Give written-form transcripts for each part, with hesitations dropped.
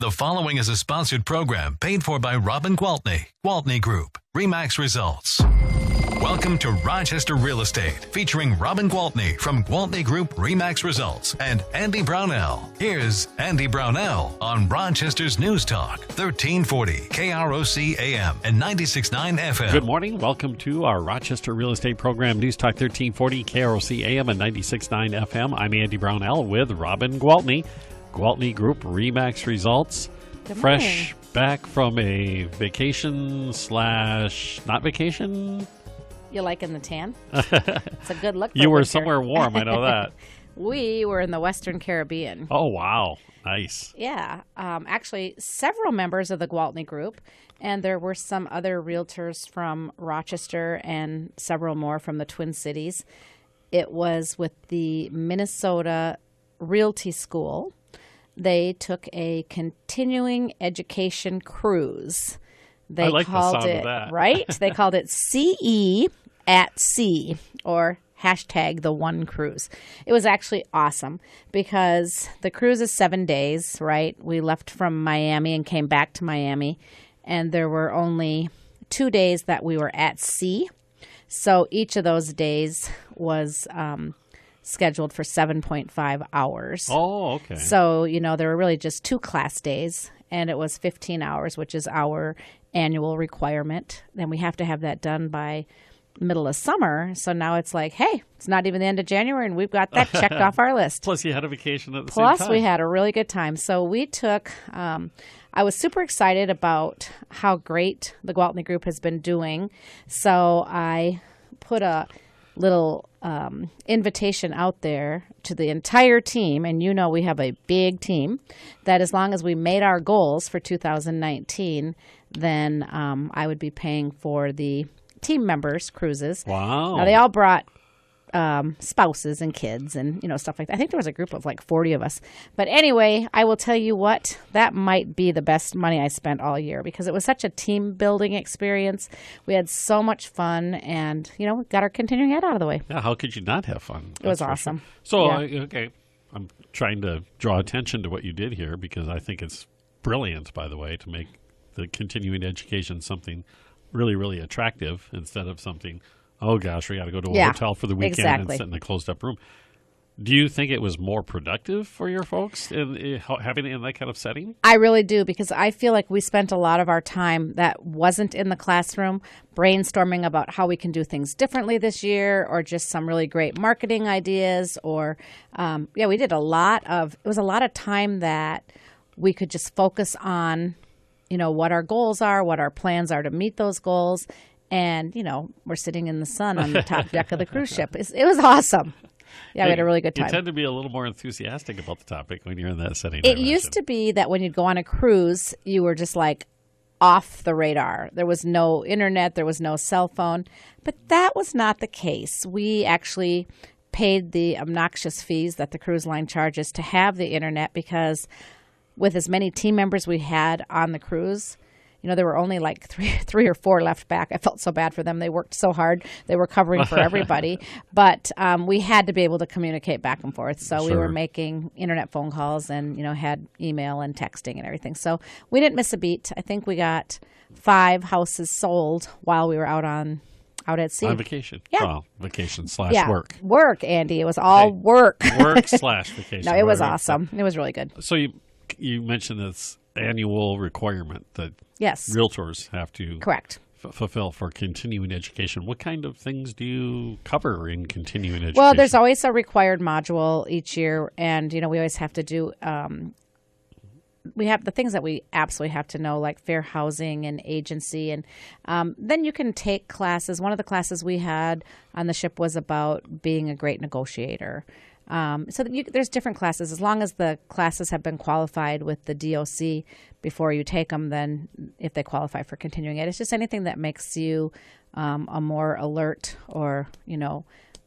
The following is a sponsored program paid for by Robin Gwaltney Group, RE/MAX Results. Welcome to Rochester Real Estate, featuring Robin Gwaltney from Gwaltney Group RE/MAX Results and Andy Brownell. Here's Andy Brownell on Rochester's News Talk, 1340 KROC AM and 96.9 FM. Good morning. Welcome to our Rochester Real Estate Program, News Talk 1340 KROC AM and 96.9 FM. I'm Andy Brownell with Robin Gwaltney, Gwaltney Group RE/MAX Results. Fresh back from a vacation / not vacation. You liking the tan? It's a good look. You were winter. Somewhere warm, I know that. We were in the Western Caribbean. Oh, wow. Nice. Yeah. Actually, several members of the Gwaltney Group, and there were some other realtors from Rochester and several more from the Twin Cities. It was with the Minnesota Realty School. They took a continuing education cruise. They I like called the sound it, of that. right? They called it CE at Sea, or hashtag the One Cruise. It was actually awesome because the cruise is 7 days, right? We left from Miami and came back to Miami, and there were only 2 days that we were at sea. So each of those days was scheduled for 7.5 hours. Oh, okay. So, there were really just 2 class days, and it was 15 hours, which is our annual requirement. Then we have to have that done by middle of summer. So now it's like, hey, it's not even the end of January, and we've got that checked off our list. Plus you had a vacation at the same time. Plus we had a really good time. So we took, I was super excited about how great the Gwaltney Group has been doing. So I put a little invitation out there to the entire team, and we have a big team, that as long as we made our goals for 2019, then I would be paying for the team members' cruises. Wow. Now, they all brought spouses and kids and, stuff like that. I think there was a group of like 40 of us. But anyway, I will tell you what, that might be the best money I spent all year because it was such a team building experience. We had so much fun and, got our continuing ed out of the way. Yeah, how could you not have fun? It was awesome. Sure. So, okay, I'm trying to draw attention to what you did here because I think it's brilliant, by the way, to make the continuing education something really, really attractive instead of something, oh gosh, we got to go to a hotel for the weekend and sit in a closed up room. Do you think it was more productive for your folks having it in that kind of setting? I really do, because I feel like we spent a lot of our time that wasn't in the classroom brainstorming about how we can do things differently this year, or just some really great marketing ideas, or we did it was a lot of time that we could just focus on what our goals are, what our plans are to meet those goals. And, we're sitting in the sun on the top deck of the cruise ship. It was awesome. Yeah, we had a really good time. You tend to be a little more enthusiastic about the topic when you're in that setting. It used to be that when you'd go on a cruise, you were just like off the radar. There was no internet. There was no cell phone. But that was not the case. We actually paid the obnoxious fees that the cruise line charges to have the internet, because with as many team members we had on the cruise, there were only like three or four left back. I felt so bad for them. They worked so hard. They were covering for everybody. But we had to be able to communicate back and forth. So we were making internet phone calls and, had email and texting and everything. So we didn't miss a beat. I think we got 5 houses sold while we were out at sea. On vacation. Yeah. Well, vacation / work. Work, Andy. It was all work. Work / vacation. No, it was awesome. It was really good. So you mentioned this annual requirement that realtors have to fulfill for continuing education. What kind of things do you cover in continuing education? Well, there's always a required module each year, and we always have to do we have the things that we absolutely have to know, like fair housing and agency, and then you can take classes. One of the classes we had on the ship was about being a great negotiator. So there's different classes. As long as the classes have been qualified with the DOC before you take them, then if they qualify for continuing ed, it's just anything that makes you a more alert or,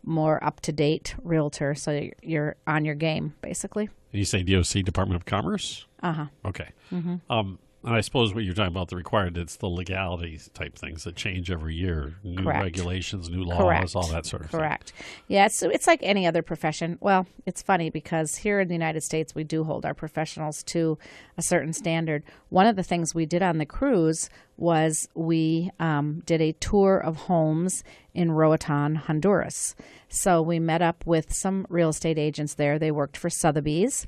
more up-to-date realtor. So you're on your game, basically. You say DOC, Department of Commerce? Uh-huh. Okay. Mm-hmm. And I suppose what you're talking about, the required, it's the legalities type things that change every year. New Correct. regulations, new laws, Correct. all that sort of Correct. Yeah, it's like any other profession. Well, it's funny because here in the United States, we do hold our professionals to a certain standard. One of the things we did on the cruise was we did a tour of homes in Roatan, Honduras. So we met up with some real estate agents there. They worked for Sotheby's.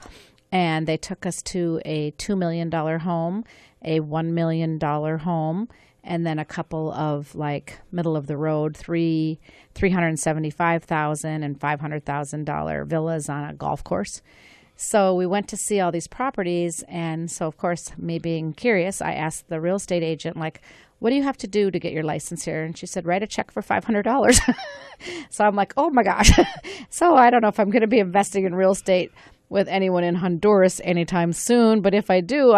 And they took us to a $2 million home, a $1 million home, and then a couple of like middle of the road, $375,000 and $500,000 villas on a golf course. So we went to see all these properties. And so, of course, me being curious, I asked the real estate agent, like, what do you have to do to get your license here? And she said, write a check for $500. So I'm like, oh my gosh. So I don't know if I'm going to be investing in real estate with anyone in Honduras anytime soon. But if I do,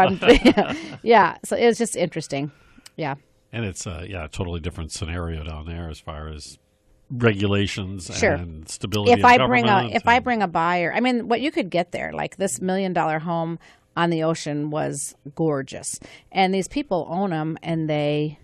yeah. So it was just interesting. Yeah. And it's a totally different scenario down there as far as regulations Sure. and stability. If of I government bring a buyer, I mean, what you could get there, like this $1 million home on the ocean was gorgeous, and these people own them and they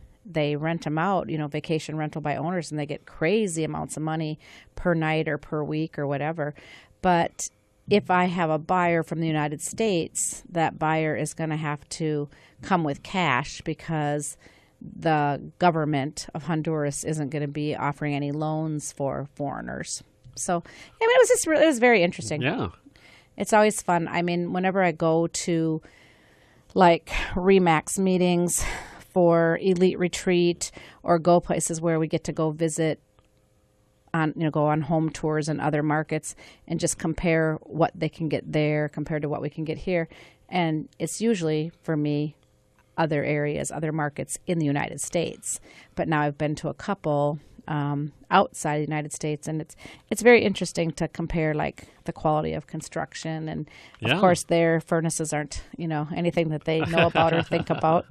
rent them out, vacation rental by owners, and they get crazy amounts of money per night or per week or whatever. But if I have a buyer from the United States, that buyer is going to have to come with cash because the government of Honduras isn't going to be offering any loans for foreigners. So, I mean, it was very interesting. Yeah. It's always fun. I mean, whenever I go to like RE/MAX meetings for Elite Retreat or go places where we get to go visit go on home tours in other markets and just compare what they can get there compared to what we can get here. And it's usually, for me, other areas, other markets in the United States. But now I've been to a couple outside the United States, and it's very interesting to compare like the quality of construction. And of course, their furnaces aren't, anything that they know about or think about.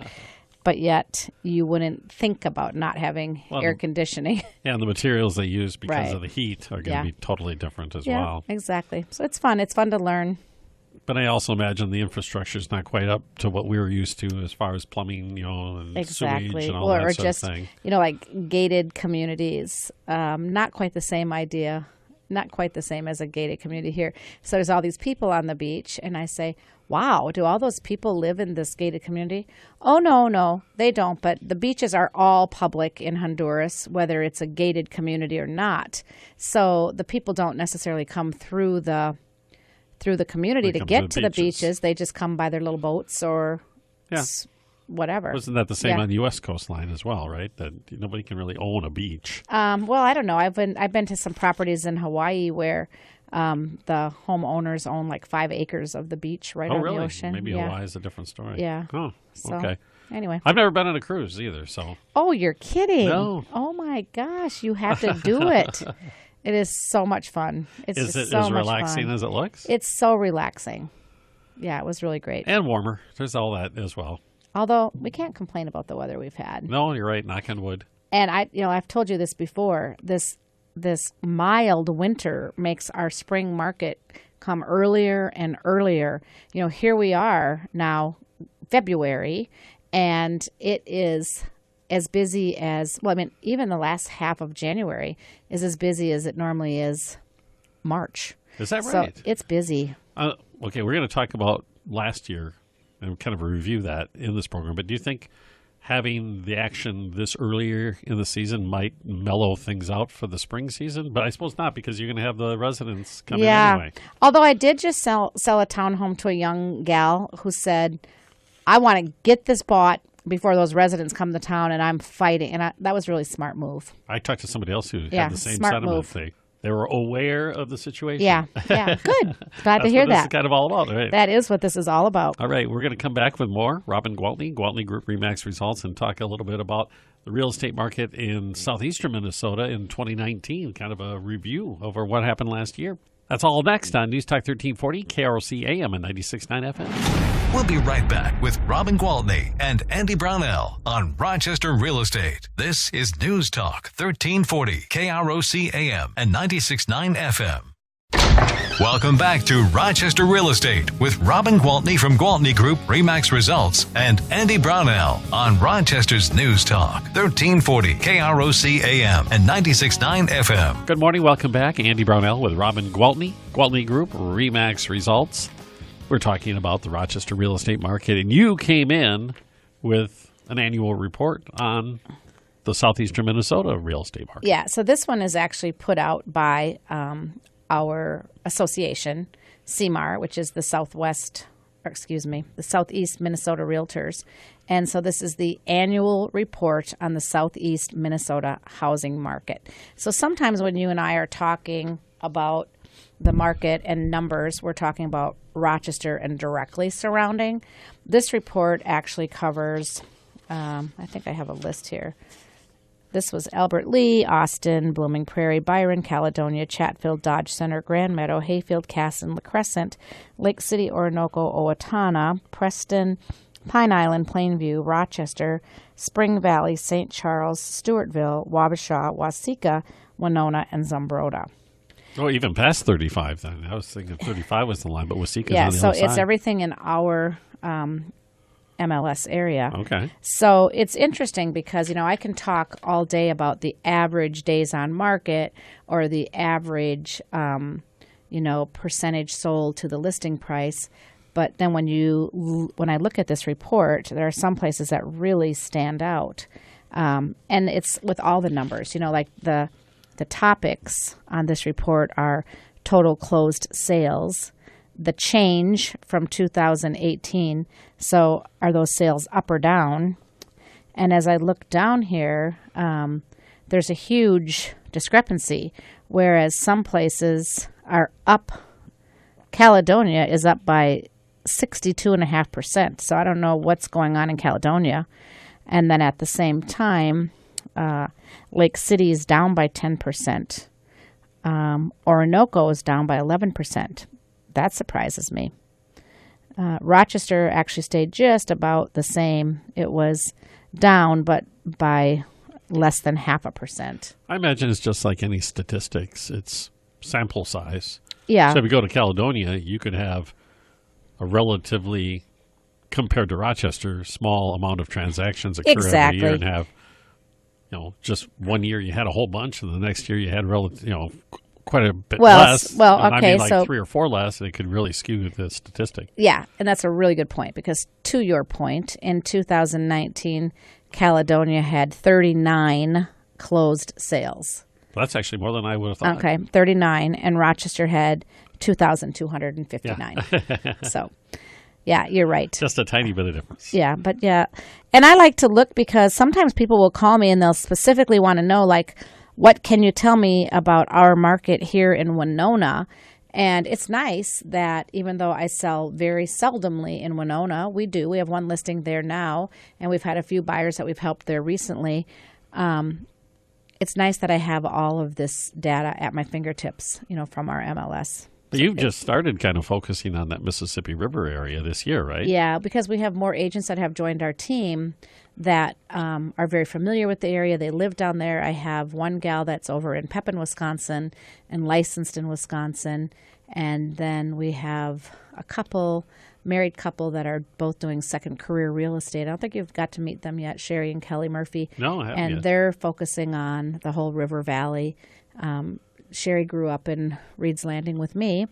But yet you wouldn't think about not having air conditioning. Yeah, and the materials they use because Right. of the heat are going to be totally different as well. Exactly. So it's fun. It's fun to learn. But I also imagine the infrastructure is not quite up to what we were used to as far as plumbing, and Exactly. sewage and all Or that sort just, of thing. like gated communities. Not quite the same idea. Not quite the same as a gated community here. So there's all these people on the beach, and I say, wow, do all those people live in this gated community? Oh, no, they don't. But the beaches are all public in Honduras, whether it's a gated community or not. So the people don't necessarily come through the community to get to the beaches. They just come by their little boats or whatever. Wasn't that the same Yeah. on the U.S. coastline as well, right? That nobody can really own a beach. Well, I don't know. I've been to some properties in Hawaii where the homeowners own like 5 acres of the beach right on really? the ocean. Maybe Hawaii is a different story. Yeah. Oh, So, okay. Anyway. I've never been on a cruise either, so. Oh, you're kidding. No. Oh, my gosh. You have to do it. It is so much fun. It's Is just it so as much relaxing fun. as it looks? It's so relaxing. Yeah, it was really great. And warmer. There's all that as well. Although we can't complain about the weather we've had. No, you're right. Knock on wood. And I've told you this before. This mild winter makes our spring market come earlier and earlier. Here we are now, February, and it is as busy as, even the last half of January is as busy as it normally is March. Is that So right? it's busy. Okay, we're going to talk about last year and kind of review that in this program. But do you think having the action this earlier in the season might mellow things out for the spring season? But I suppose not, because you're going to have the residents come in anyway. Although I did just sell a townhome to a young gal who said, I want to get this bought before those residents come to town, and I'm fighting. And that was a really smart move. I talked to somebody else who Yeah, had the same smart sentiment. move. They were aware of the situation. Yeah, good. Glad to hear That's what this is that. kind of all about, right? That is what this is all about. All right, we're going to come back with more. Robin Gwaltney, Gwaltney Group-RE results, and talk a little bit about the real estate market in southeastern Minnesota in 2019, kind of a review over what happened last year. That's all next on News Talk 1340, KROC AM and 96.9 FM. We'll be right back with Robin Gwaltney and Andy Brownell on Rochester Real Estate. This is News Talk 1340, KROC AM and 96.9 FM. Welcome back to Rochester Real Estate with Robin Gwaltney from Gwaltney Group, RE/MAX Results, and Andy Brownell on Rochester's News Talk, 1340 KROC AM and 96.9 FM. Good morning. Welcome back. Andy Brownell with Robin Gwaltney, Gwaltney Group, RE/MAX Results. We're talking about the Rochester real estate market, and you came in with an annual report on the southeastern Minnesota real estate market. Yeah, so this one is actually put out by our association, CMAR, which is the Southeast Minnesota Realtors. And so this is the annual report on the Southeast Minnesota housing market. So sometimes when you and I are talking about the market and numbers, we're talking about Rochester and directly surrounding. This report actually covers, I think I have a list here. This was Albert Lee, Austin, Blooming Prairie, Byron, Caledonia, Chatfield, Dodge Center, Grand Meadow, Hayfield, Casson, La Crescent, Lake City, Orinoco, Owatonna, Preston, Pine Island, Plainview, Rochester, Spring Valley, St. Charles, Stewartville, Wabasha, Waseca, Winona, and Zumbrota. Oh, even past 35 then. I was thinking 35 was the line, but Waseca's on the so other side. it's everything in our MLS area. Okay. So it's interesting because, I can talk all day about the average days on market or the average, percentage sold to the listing price. But then when I look at this report, there are some places that really stand out. And it's with all the numbers, like the topics on this report are total closed sales, the change from 2018. So are those sales up or down? And as I look down here, there's a huge discrepancy, whereas some places are up. Caledonia is up by 62.5%. So I don't know what's going on in Caledonia. And then at the same time, Lake City is down by 10%. Orinoco is down by 11%. That surprises me. Rochester actually stayed just about the same. It was down, but by less than 0.5%. I imagine it's just like any statistics. It's sample size. Yeah. So if you go to Caledonia, you could have a relatively, compared to Rochester, small amount of transactions occur every year and have, just one year you had a whole bunch, and the next year you had quite a bit less. Well, okay, so 3 or 4 less, and it could really skew the statistic. Yeah, and that's a really good point because, to your point, in 2019, Caledonia had 39 closed sales. Well, that's actually more than I would have thought. Okay, 39, and Rochester had 2,259. Yeah. So, yeah, you're right. Just a tiny bit of difference. Yeah, but yeah. And I like to look because sometimes people will call me and they'll specifically want to know, what can you tell me about our market here in Winona? And it's nice that even though I sell very seldomly in Winona, we do. We have one listing there now, and we've had a few buyers that we've helped there recently. It's nice that I have all of this data at my fingertips, from our MLS. But you've just started kind of focusing on that Mississippi River area this year, right? Yeah, because we have more agents that have joined our team that are very familiar with the area. They live down there. I have one gal that's over in Pepin, Wisconsin, and licensed in Wisconsin. And then we have a married couple that are both doing second career real estate. I don't think you've got to meet them yet, Sherry and Kelly Murphy. No, I haven't And yet. they're focusing on the whole River Valley. Sherry grew up in Reed's Landing with me,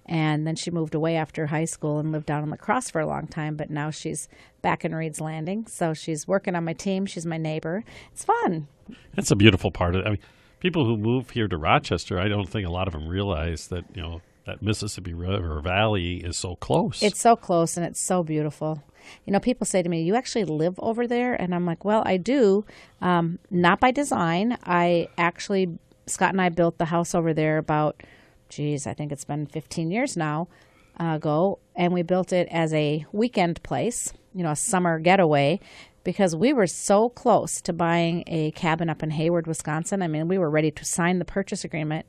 and then she moved away after high school and lived down in La Crosse for a long time, but now she's back in Reed's Landing. So she's working on my team. She's my neighbor. It's fun. That's a beautiful part of it. I mean, people who move here to Rochester, I don't think a lot of them realize that, that Mississippi River Valley is so close. It's so close, and it's so beautiful. People say to me, you actually live over there? And I'm like, well, I do. Not by design. Scott and I built the house over there about, I think it's been 15 years now ago. And we built it as a weekend place, a summer getaway, because we were so close to buying a cabin up in Hayward, Wisconsin. I mean, we were ready to sign the purchase agreement.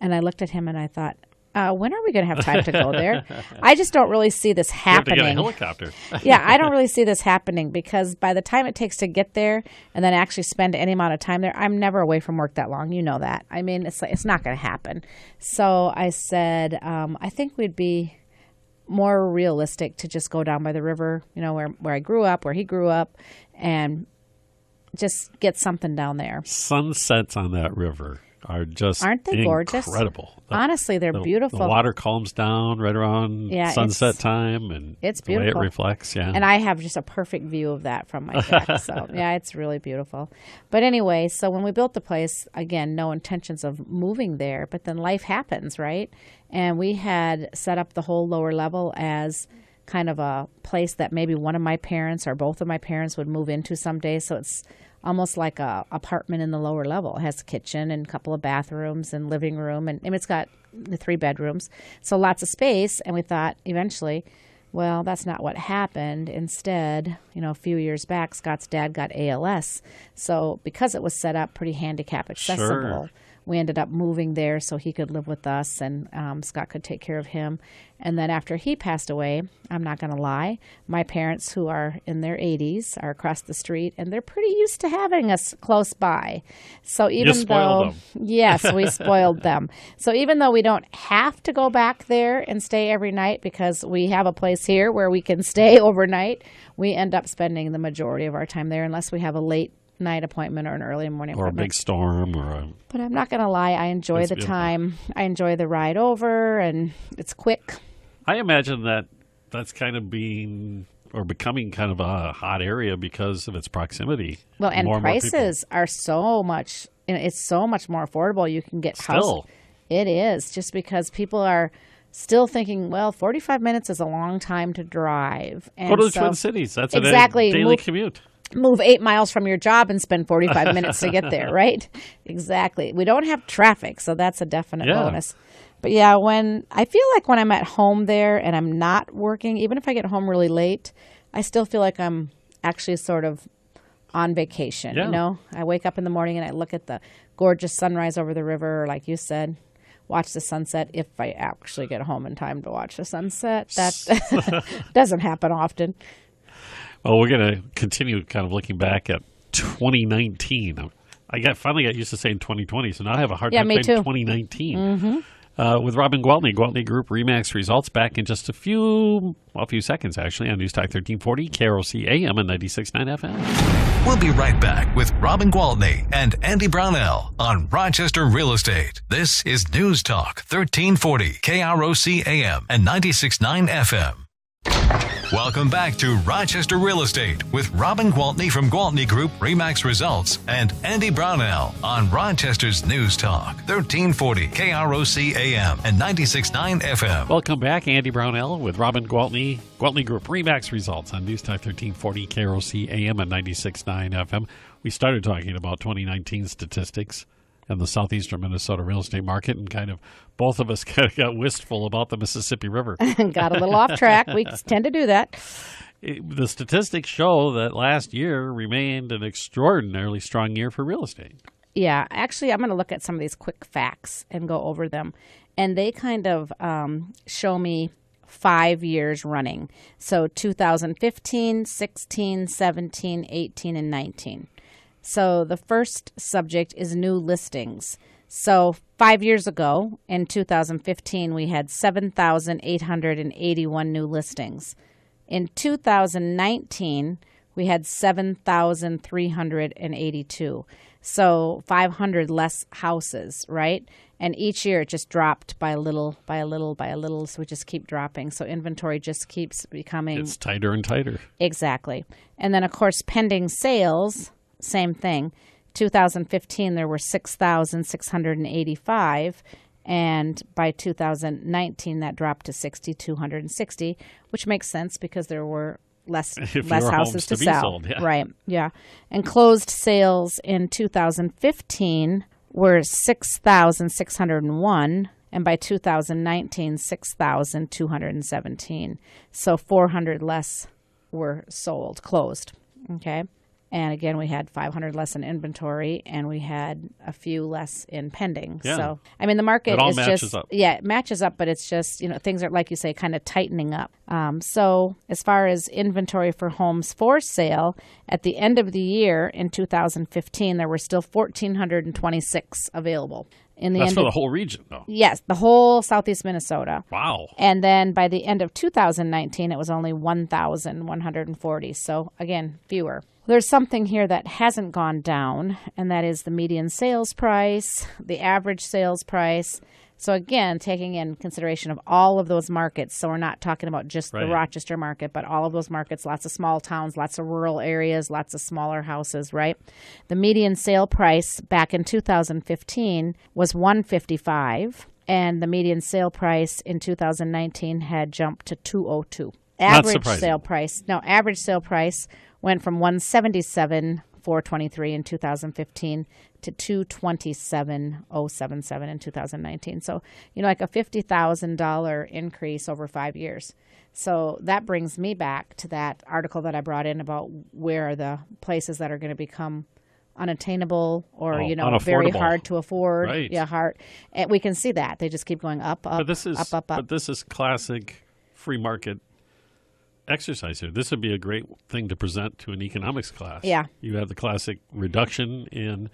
And I looked at him and I thought, when are we going to have time to go there? I just don't really see this You have to happening. get a helicopter. Yeah, I don't really see this happening because by the time it takes to get there and then actually spend any amount of time there, I'm never away from work that long. You know that. I mean, it's not going to happen. So I said, I think we'd be more realistic to just go down by the river, where I grew up, where he grew up, and just get something down there. Sunsets on that river are just Aren't they gorgeous? Incredible. Honestly, they're beautiful. The water calms down right around sunset time, and it's the way beautiful. it reflects. Yeah, and I have just a perfect view of that from my deck. So yeah, it's really beautiful. But anyway, so when we built the place, again, no intentions of moving there, but then life happens, right? And we had set up the whole lower level as kind of a place that maybe one of my parents or both of my parents would move into someday. So it's almost like a apartment in the lower level. It has a kitchen and a couple of bathrooms and living room, and it's got the 3 bedrooms. So lots of space, and we thought eventually, well, that's not what happened. Instead, a few years back, Scott's dad got ALS. So because it was set up pretty handicap accessible, we ended up moving there so he could live with us and Scott could take care of him. And then after he passed away, I'm not going to lie, my parents, who are in their 80s, are across the street, and they're pretty used to having us close by. So even though, yes, we spoiled them. So even though we don't have to go back there and stay every night because we have a place here where we can stay overnight, we end up spending the majority of our time there unless we have a late night appointment or an early morning appointment. Or a big storm But I'm not going to lie, I enjoy the time. I enjoy the ride over, and it's quick. I imagine that's kind of becoming kind of a hot area because of its proximity. Well, and prices are so much, it's so much more affordable. You can get Still. It is, just because people are still thinking, well, 45 minutes is a long time to drive. And go to the Twin Cities. That's a daily commute. Move 8 miles from your job and spend 45 minutes to get there, right? Exactly. We don't have traffic, so that's a definite bonus. But yeah, when I'm at home there and I'm not working, even if I get home really late, I still feel like I'm actually sort of on vacation. Yeah. I wake up in the morning and I look at the gorgeous sunrise over the river, or like you said, watch the sunset if I actually get home in time to watch the sunset. That doesn't happen often. Well, we're going to continue kind of looking back at 2019. I finally got used to saying 2020, so now I have a hard time saying 2019. Mm-hmm. With Robin Gwaltney, Gwaltney Group-RE results back in just a few seconds, actually, on News Talk 1340, KROC AM and 96.9 FM. We'll be right back with Robin Gwaltney and Andy Brownell on Rochester Real Estate. This is News Talk 1340, KROC AM and 96.9 FM. Welcome back to Rochester Real Estate with Robin Gwaltney from Gwaltney Group-RE Results and Andy Brownell on Rochester's News Talk 1340 KROC AM and 96.9 FM. Welcome back, Andy Brownell with Robin Gwaltney, Gwaltney Group-RE Results on News Talk 1340 KROC AM and 96.9 FM. We started talking about 2019 statistics and the southeastern Minnesota real estate market, and kind of both of us kind of got wistful about the Mississippi River. Got a little off track. We tend to do that. The statistics show that last year remained an extraordinarily strong year for real estate. Yeah, actually, I'm going to look at some of these quick facts and go over them. And they kind of show me 5 years running. So 2015, 16, 17, 18, and 19. So the first subject is new listings. So 5 years ago, in 2015, we had 7,881 new listings. In 2019, we had 7,382. So 500 less houses, right? And each year it just dropped by a little, so we just keep dropping. So inventory just keeps becoming... It's tighter and tighter. Exactly. And then, of course, pending sales... Same thing. 2015, there were 6,685, and by 2019, that dropped to 6,260, which makes sense because there were less houses to sell. Sold, yeah. Right, yeah. And closed sales in 2015 were 6,601, and by 2019, 6,217. So 400 less were closed. Okay. And again, we had 500 less in inventory, and we had a few less in pending. Yeah. So, I mean, the market It all is matches just, up. yeah, it matches up, but it's just, things are, like you say, kind of tightening up. So as far as inventory for homes for sale, at the end of the year in 2015, there were still 1,426 available. That's for the whole region, though. Yes, the whole southeast Minnesota. Wow. And then by the end of 2019, it was only 1,140. So again, fewer. There's something here that hasn't gone down, and that is the median sales price, the average sales price. So again, taking in consideration of all of those markets, so we're not talking about just the Rochester market, but all of those markets, lots of small towns, lots of rural areas, lots of smaller houses, right? The median sale price back in 2015 was $155, and the median sale price in 2019 had jumped to $202. Average sale price went from $177,423 in 2015 to $227,077 in 2019. So, like a $50,000 increase over 5 years. So that brings me back to that article that I brought in about where are the places that are going to become unattainable or, very hard to afford. Right. Yeah, hard. And we can see that. They just keep going up. But this is classic free market exercise here. This would be a great thing to present to an economics class. Yeah. You have the classic reduction in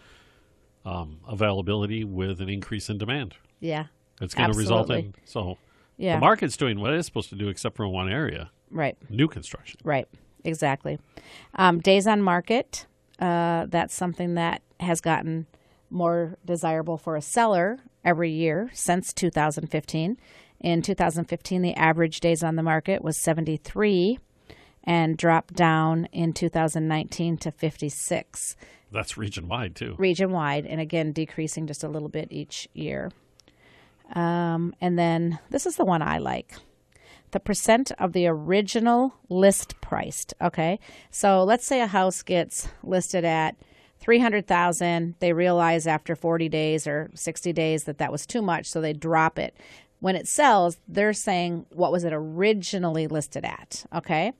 availability with an increase in demand. Yeah. It's going to result in, the market's doing what it's supposed to do except for one area. Right. New construction. Right. Exactly. Days on market, that's something that has gotten more desirable for a seller every year since 2015. In 2015, the average days on the market was 73 and dropped down in 2019 to 56. That's region-wide, too. Region-wide, and again, decreasing just a little bit each year. And then this is the one I like. The percent of the original list priced, okay? So let's say a house gets listed at $300,000. They realize after 40 days or 60 days that was too much, so they drop it. When it sells, they're saying, what was it originally listed at, okay?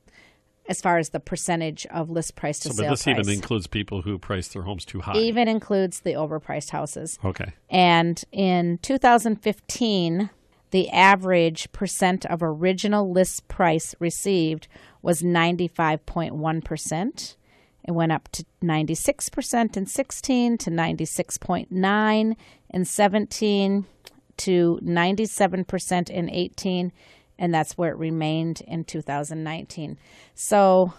As far as the percentage of list price to sale price. But this even includes people who price their homes too high. Even includes the overpriced houses. Okay. And in 2015, the average percent of original list price received was 95.1%. It went up to 96% in 16, to 96.9 in 17, to 97% in 18, and that's where it remained in 2019. So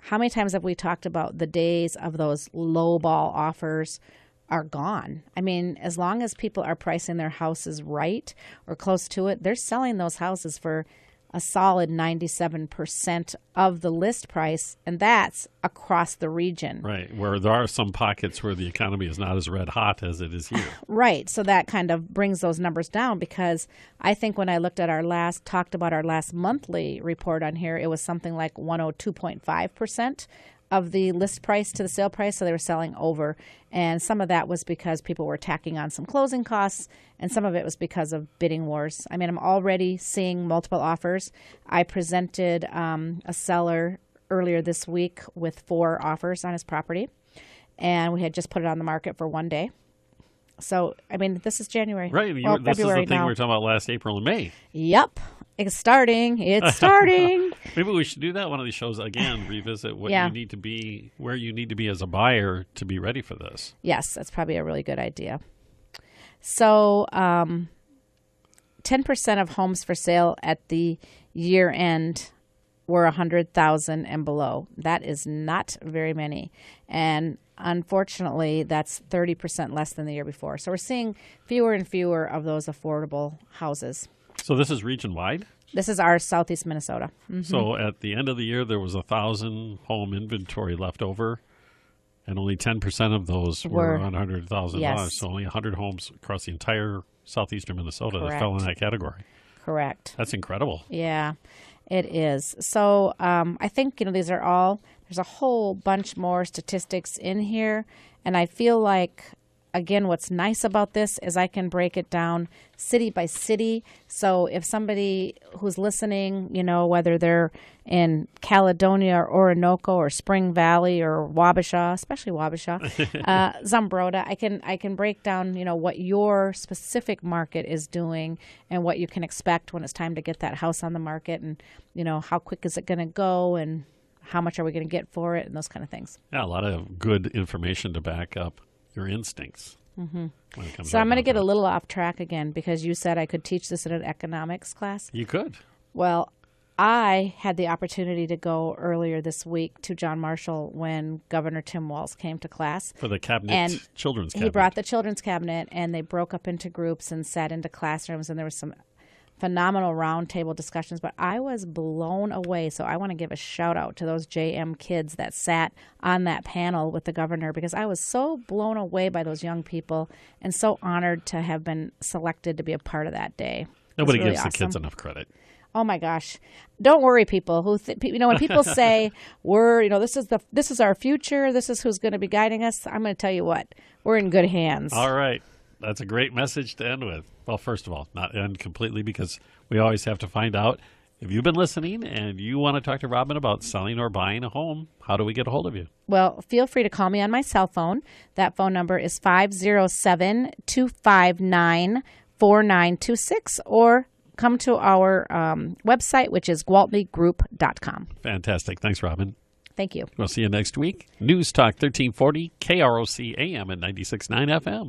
how many times have we talked about the days of those lowball offers are gone? I mean, as long as people are pricing their houses right or close to it, they're selling those houses for a solid 97% of the list price, and that's across the region. Right, where there are some pockets where the economy is not as red hot as it is here. Right, so that kind of brings those numbers down, because I think when I talked about our last monthly report on here, it was something like 102.5% of the list price to the sale price, so they were selling over. And some of that was because people were tacking on some closing costs, and some of it was because of bidding wars. I mean, I'm already seeing multiple offers. I presented a seller earlier this week with 4 offers on his property, and we had just put it on the market for 1 day. So, I mean, this is January. Right. Well, this February is the thing now. we were talking about last April and May. Yep. It's starting. It's starting. Maybe we should do that one of these shows again, revisit what you need to be, where you need to be as a buyer to be ready for this. Yes, that's probably a really good idea. So 10% of homes for sale at the year end were 100,000 and below. That is not very many. And unfortunately, that's 30% less than the year before. So we're seeing fewer and fewer of those affordable houses. So this is region-wide? This is our southeast Minnesota. Mm-hmm. So at the end of the year, there was 1,000 home inventory left over, and only 10% of those were on $100,000. Yes. So only 100 homes across the entire southeastern Minnesota that fell in that category. Correct. That's incredible. Yeah, it is. So I think, these are all, there's a whole bunch more statistics in here, and I feel like, again, what's nice about this is I can break it down city by city. So if somebody who's listening, whether they're in Caledonia or Orinoco or Spring Valley or Wabasha, especially Wabasha, Zumbrota, I can break down, what your specific market is doing and what you can expect when it's time to get that house on the market, and, how quick is it going to go, and how much are we going to get for it, and those kind of things. Yeah, a lot of good information to back up your instincts. Mm-hmm. So I'm going to get a little off track again, because you said I could teach this in an economics class. You could. Well, I had the opportunity to go earlier this week to John Marshall when Governor Tim Walz came to class. For the cabinet, and children's cabinet. He brought the children's cabinet, and they broke up into groups and sat into classrooms, and there was some phenomenal roundtable discussions, but I was blown away. So I want to give a shout out to those JM kids that sat on that panel with the governor, because I was so blown away by those young people and so honored to have been selected to be a part of that day. Nobody really gives awesome. the kids enough credit. Oh my gosh! Don't worry, people. When people say this is our future, this is who's going to be guiding us, I'm going to tell you what, we're in good hands. All right. That's a great message to end with. Well, first of all, not end completely, because we always have to find out if you've been listening and you want to talk to Robin about selling or buying a home. How do we get a hold of you? Well, feel free to call me on my cell phone. That phone number is 507-259-4926, or come to our website, which is gwaltneygroup.com. Fantastic. Thanks, Robin. Thank you. We'll see you next week. News Talk 1340, KROC AM and 96.9 FM.